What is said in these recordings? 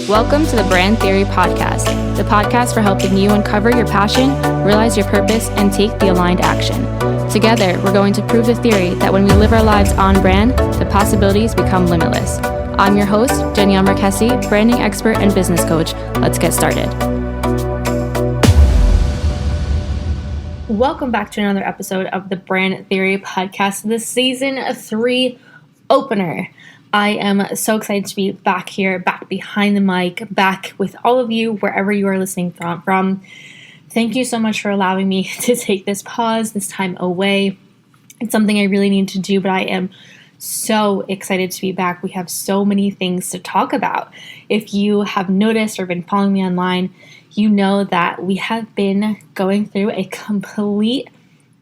Welcome to the Brand Theory Podcast, the podcast for helping you uncover your passion, realize your purpose, and take the aligned action. Together, we're going to prove the theory that when we live our lives on brand, the possibilities become limitless. I'm your host, Danielle Marquesi, branding expert and business coach. Let's get started. Welcome back to another episode of the Brand Theory Podcast, the Season 3 opener. I am so excited to be back here, back behind the mic, back with all of you, wherever you are listening from. Thank you so much for allowing me to take this pause, this time away. It's something I really need to do, but I am so excited to be back. We have so many things to talk about. If you have noticed or been following me online, you know that we have been going through a complete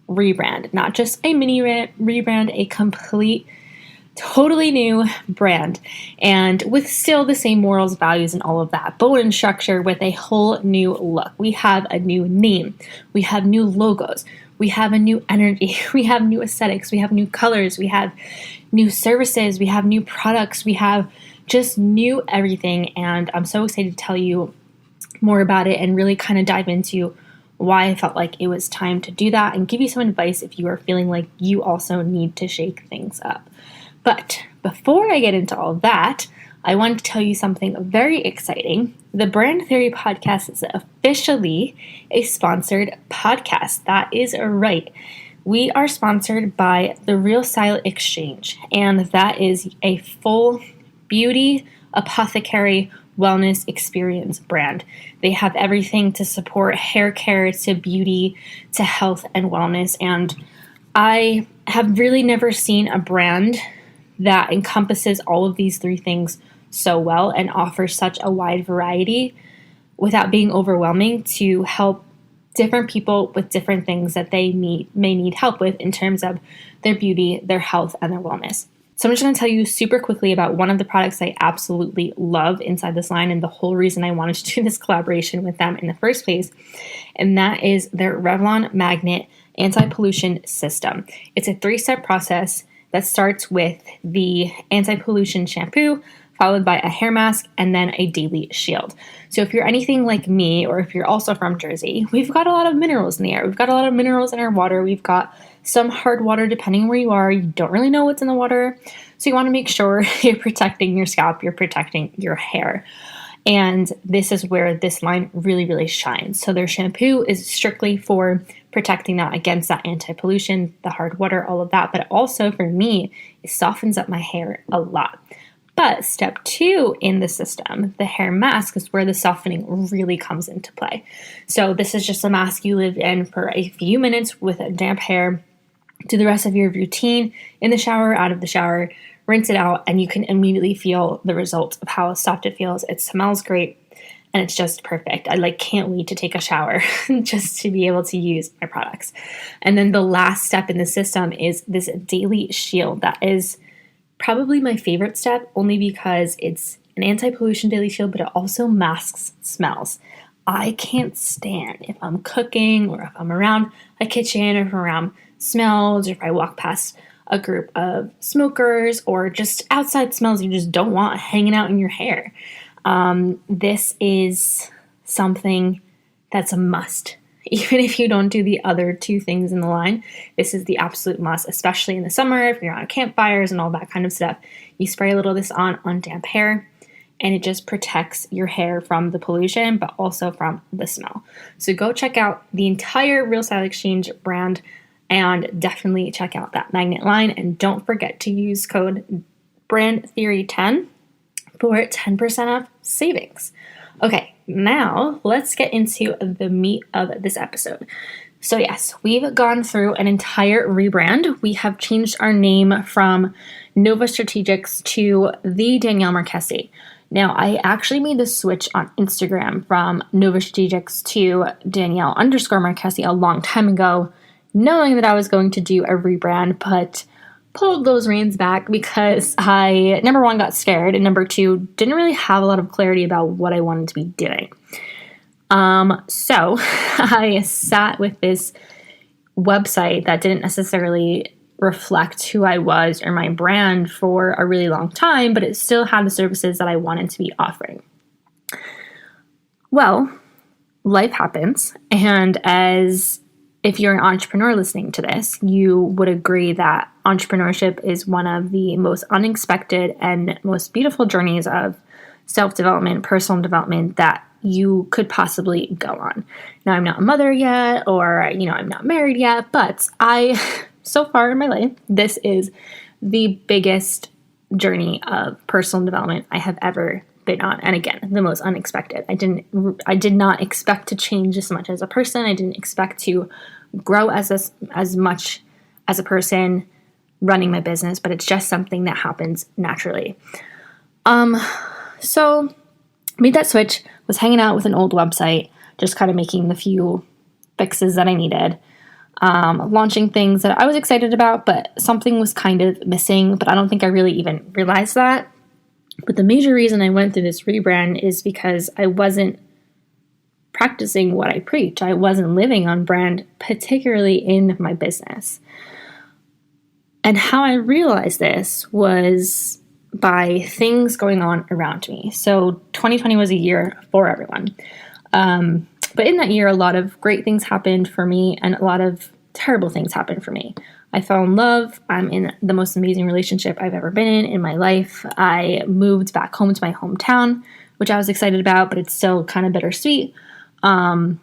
rebrand, not just a mini rebrand, a complete totally new brand, and with still the same morals, values, and all of that, but in structure with a whole new look. We have a new name, we have new logos, we have a new energy, we have new aesthetics, we have new colors, we have new services, we have new products, we have just new everything, and I'm so excited to tell you more about it and really kind of dive into why I felt like it was time to do that and give you some advice if you are feeling like you also need to shake things up. But before I get into all that, I want to tell you something very exciting. The Brand Theory Podcast is officially a sponsored podcast. That is right. We are sponsored by the Real Style Exchange, and that is a full beauty apothecary wellness experience brand. They have everything to support hair care, to beauty, to health and wellness. And I have really never seen a brand that encompasses all of these three things so well and offers such a wide variety without being overwhelming to help different people with different things that they may need help with in terms of their beauty, their health, and their wellness. So I'm just going to tell you super quickly about one of the products I absolutely love inside this line and the whole reason I wanted to do this collaboration with them in the first place, and that is their Revlon Magnet Anti-Pollution System. It's a 3-step process that starts with the anti-pollution shampoo, followed by a hair mask, and then a daily shield. So if you're anything like me, or if you're also from Jersey, we've got a lot of minerals in the air. We've got a lot of minerals in our water. We've got some hard water, depending on where you are. You don't really know what's in the water. So you want to make sure you're protecting your scalp, you're protecting your hair. And this is where this line really, really shines. So their shampoo is strictly for protecting that against that anti-pollution, the hard water, all of that. But also for me, it softens up my hair a lot. But step 2 in the system, the hair mask, is where the softening really comes into play. So this is just a mask you live in for a few minutes with damp hair. Do the rest of your routine in the shower, out of the shower, rinse it out, and you can immediately feel the results of how soft it feels. It smells great, and it's just perfect. I can't wait to take a shower just to be able to use my products. And then the last step in the system is this daily shield. That is probably my favorite step, only because it's an anti-pollution daily shield, but it also masks smells. I can't stand if I'm cooking or if I'm around a kitchen or if I'm around smells or if I walk past a group of smokers or just outside smells you just don't want hanging out in your hair. This is something that's a must. Even if you don't do the other 2 things in the line, this is the absolute must, especially in the summer if you're on campfires and all that kind of stuff. You spray a little of this on damp hair, and it just protects your hair from the pollution, but also from the smell. So go check out the entire Real Style Exchange brand and definitely check out that magnet line. And don't forget to use code BRANDTHEORY10 for 10% off savings. Okay, now let's get into the meat of this episode. So yes, we've gone through an entire rebrand. We have changed our name from Nova Strategics to the Danielle Marquesi. Now, I actually made the switch on Instagram from Nova Strategics to Danielle_Marquesi a long time ago, knowing that I was going to do a rebrand, but pulled those reins back because I, number 1, got scared, and number 2, didn't really have a lot of clarity about what I wanted to be doing. So I sat with this website that didn't necessarily reflect who I was or my brand for a really long time, but it still had the services that I wanted to be offering. Well, life happens, and as if you're an entrepreneur listening to this, you would agree that entrepreneurship is one of the most unexpected and most beautiful journeys of self-development, personal development that you could possibly go on. Now, I'm not a mother yet, or, I'm not married yet, but so far in my life, this is the biggest journey of personal development I have ever been on. And again, the most unexpected. I did not expect to change as much as a person. I didn't expect to grow as much as a person running my business, but it's just something that happens naturally. So made that switch, was hanging out with an old website, just kind of making the few fixes that I needed. Launching things that I was excited about, but something was kind of missing, but I don't think I really even realized that. But the major reason I went through this rebrand is because I wasn't practicing what I preach. I wasn't living on brand, particularly in my business. And how I realized this was by things going on around me. So 2020 was a year for everyone. But in that year, a lot of great things happened for me and a lot of terrible things happened for me. I fell in love. I'm in the most amazing relationship I've ever been in my life. I moved back home to my hometown, which I was excited about, but it's still kind of bittersweet. And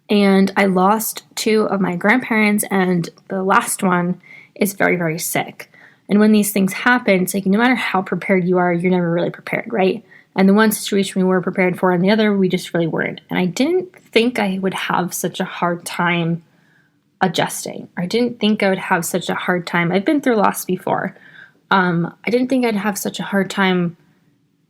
I lost 2 of my grandparents, and the last one is very, very sick. And when these things happen, it's like no matter how prepared you are, you're never really prepared, right? And the one situation we were prepared for, and the other we just really weren't. And I didn't think I would have such a hard time adjusting. I didn't think I would have such a hard time. I've been through loss before. I didn't think I'd have such a hard time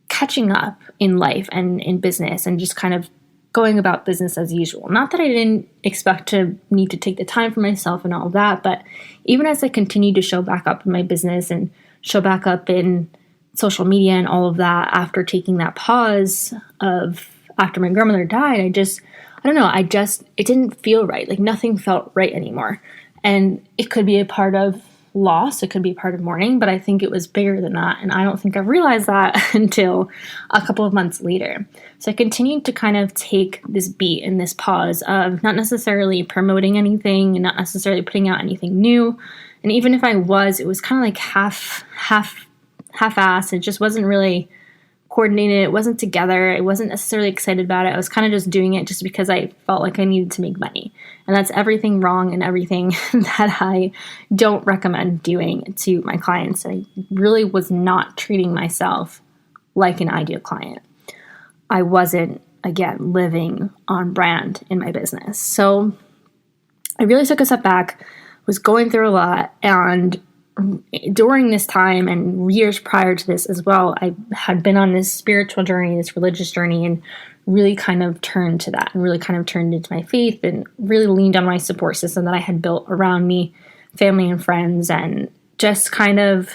catching up in life and in business and just kind of going about business as usual. Not that I didn't expect to need to take the time for myself and all of that, but even as I continued to show back up in my business and show back up in social media and all of that after taking that pause of after my grandmother died, it didn't feel right. Like nothing felt right anymore. And it could be a part of loss. It could be a part of mourning, but I think it was bigger than that. And I don't think I realized that until a couple of months later. So I continued to kind of take this beat and this pause of not necessarily promoting anything and not necessarily putting out anything new. And even if I was, it was kind of like half-assed. It just wasn't really coordinated. It wasn't together. I wasn't necessarily excited about it. I was kind of just doing it just because I felt like I needed to make money. And that's everything wrong and everything that I don't recommend doing to my clients. I really was not treating myself like an ideal client. I wasn't, again, living on brand in my business. So I really took a step back, was going through a lot, and during this time and years prior to this as well, I had been on this spiritual journey, this religious journey, and really kind of turned to that and really kind of turned into my faith and really leaned on my support system that I had built around me, family and friends, and just kind of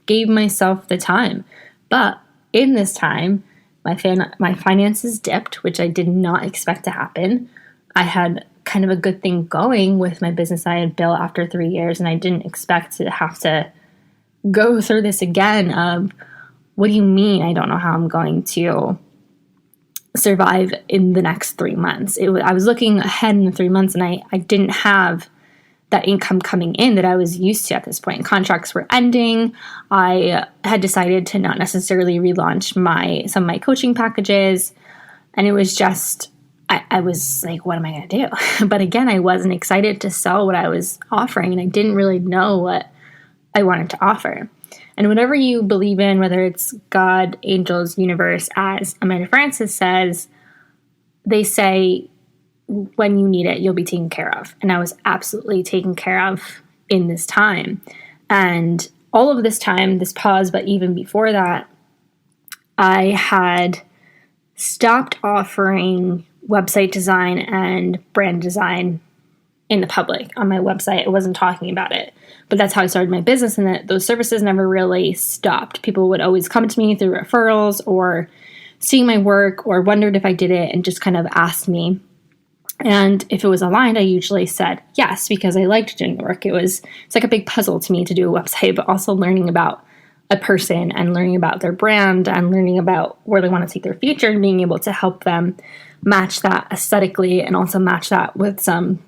gave myself the time. But in this time, my finances dipped, which I did not expect to happen. I had kind of a good thing going with my business I had built after 3 years, and I didn't expect to have to go through this again of, what do you mean I don't know how I'm going to survive in the next 3 months? I was looking ahead in the 3 months, and I didn't have that income coming in that I was used to at this point. Contracts were ending. I had decided to not necessarily relaunch some of my coaching packages, and it was just, I was like, what am I going to do? But again, I wasn't excited to sell what I was offering, and I didn't really know what I wanted to offer. And whatever you believe in, whether it's God, angels, universe, as Amanda Frances says, they say, when you need it, you'll be taken care of. And I was absolutely taken care of in this time. And all of this time, this pause, but even before that, I had stopped offering website design and brand design in the public on my website. I wasn't talking about it, but that's how I started my business, and those services never really stopped. People would always come to me through referrals or seeing my work or wondered if I did it and just kind of asked me. And if it was aligned, I usually said yes, because I liked doing the work. It's like a big puzzle to me to do a website, but also learning about a person and learning about their brand and learning about where they want to take their future and being able to help them match that aesthetically and also match that with some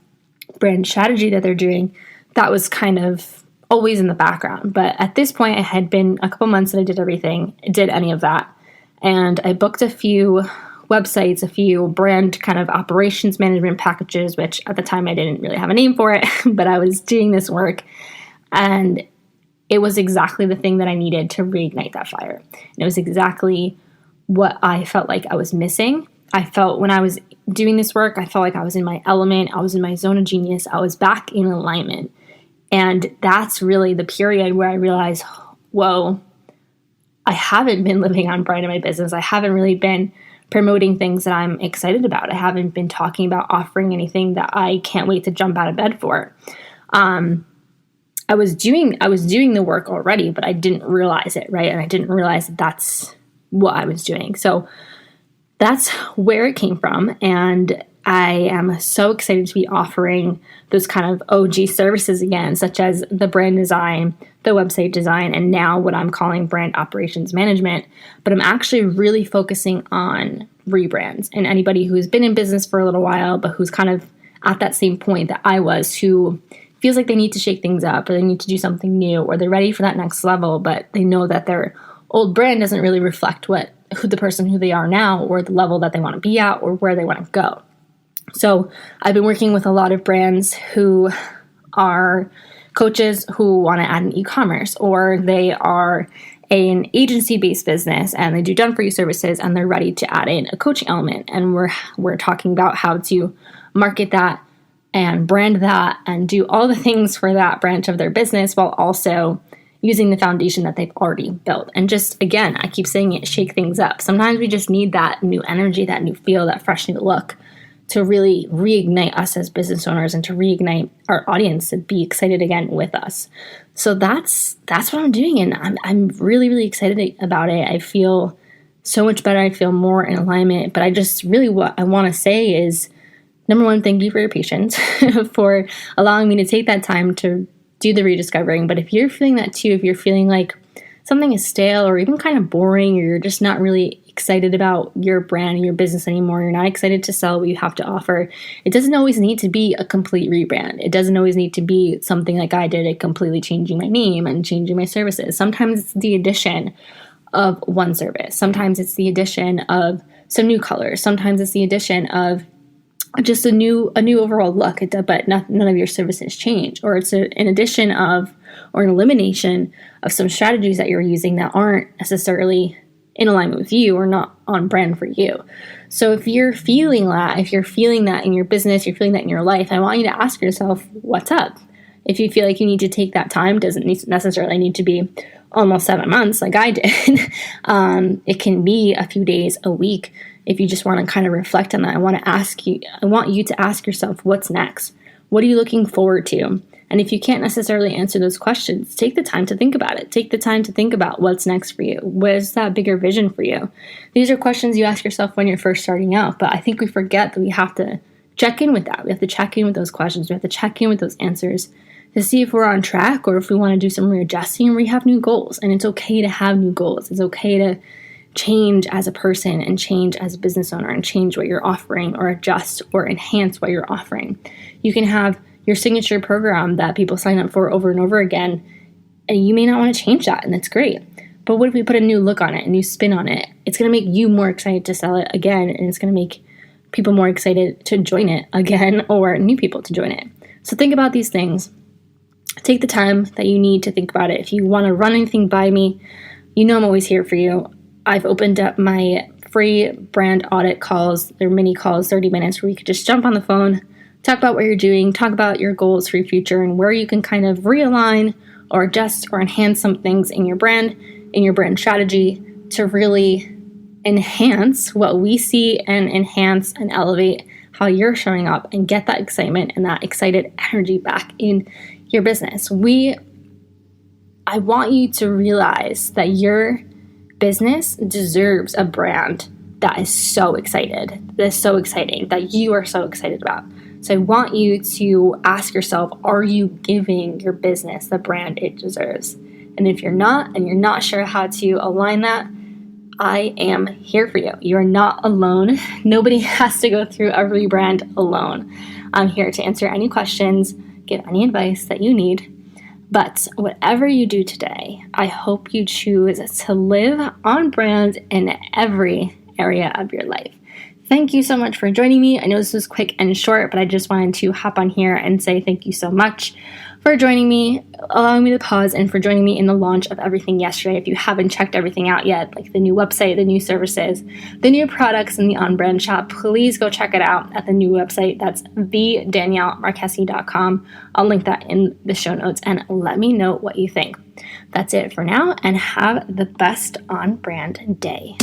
brand strategy that they're doing, that was kind of always in the background. But at this point, it had been a couple months that I did any of that. And I booked a few websites, a few brand kind of operations management packages, which at the time I didn't really have a name for it, but I was doing this work. And it was exactly the thing that I needed to reignite that fire. And it was exactly what I felt like I was missing. I felt when I was doing this work, I felt like I was in my element. I was in my zone of genius. I was back in alignment. And that's really the period where I realized, whoa, I haven't been living on brand in my business. I haven't really been promoting things that I'm excited about. I haven't been talking about offering anything that I can't wait to jump out of bed for. I was doing the work already, but I didn't realize it, right? And I didn't realize that that's what I was doing. So that's where it came from. And I am so excited to be offering those kind of OG services again, such as the brand design, the website design, and now what I'm calling brand operations management. But I'm actually really focusing on rebrands and anybody who's been in business for a little while, but who's kind of at that same point that I was, who feels like they need to shake things up or they need to do something new or they're ready for that next level, but they know that their old brand doesn't really reflect who they are now or the level that they want to be at or where they want to go. So I've been working with a lot of brands who are coaches who want to add an e-commerce, or they are an agency-based business and they do done-for-you services and they're ready to add in a coaching element. And we're talking about how to market that and brand that and do all the things for that branch of their business while also using the foundation that they've already built. And just, again, I keep saying it, shake things up. Sometimes we just need that new energy, that new feel, that fresh new look to really reignite us as business owners and to reignite our audience to be excited again with us. So that's what I'm doing, and I'm really, really excited about it. I feel so much better. I feel more in alignment. But I just really, what I want to say is, number one, thank you for your patience, for allowing me to take that time to do the rediscovering. But if you're feeling that too, if you're feeling like something is stale or even kind of boring, or you're just not really excited about your brand and your business anymore, you're not excited to sell what you have to offer, it doesn't always need to be a complete rebrand. It doesn't always need to be something like I did, it completely changing my name and changing my services. Sometimes it's the addition of one service. Sometimes it's the addition of some new colors. Sometimes it's the addition of just a new overall look, but none of your services change. Or it's an addition of or an elimination of some strategies that you're using that aren't necessarily in alignment with you or not on brand for you. So if you're feeling that in your business, you're feeling that in your life, I want you to ask yourself, what's up? If you feel like you need to take that time, doesn't necessarily need to be almost 7 months like I did. It can be a few days, a week. If you just want to kind of reflect on that, I want you to ask yourself, what's next? What are you looking forward to? And if you can't necessarily answer those questions, take the time to think about it. Take the time to think about what's next for you. Where's that bigger vision for you? These are questions you ask yourself when you're first starting out, but I think we forget that we have to check in with that. We have to check in with those questions. We have to check in with those answers to see if we're on track or if we want to do some readjusting and we have new goals. And it's okay to have new goals. It's okay to change as a person and change as a business owner and change what you're offering or adjust or enhance what you're offering. You can have your signature program that people sign up for over and over again, and you may not want to change that, and that's great. But what if we put a new look on it, a new spin on it? It's going to make you more excited to sell it again, and it's going to make people more excited to join it again or new people to join it. So think about these things. Take the time that you need to think about it. If you want to run anything by me, you know I'm always here for you. I've opened up my free brand audit calls. They're mini calls, 30 minutes, where you could just jump on the phone, talk about what you're doing, talk about your goals for your future and where you can kind of realign or adjust or enhance some things in your brand strategy to really enhance what we see and enhance and elevate how you're showing up and get that excitement and that excited energy back in your business. I want you to realize that your business deserves a brand that is so exciting, that you are so excited about. So I want you to ask yourself, are you giving your business the brand it deserves? And if you're not, and you're not sure how to align that, I am here for you. You're not alone. Nobody has to go through a rebrand alone. I'm here to answer any questions, give any advice that you need. But whatever you do today, I hope you choose to live on brand in every area of your life. Thank you so much for joining me. I know this was quick and short, but I just wanted to hop on here and say thank you so much for joining me, allowing me to pause, and for joining me in the launch of everything yesterday. If you haven't checked everything out yet, like the new website, the new services, the new products, and the on-brand shop, please go check it out at the new website. That's thedaniellemarchesi.com. I'll link that in the show notes, and let me know what you think. That's it for now, and have the best on-brand day.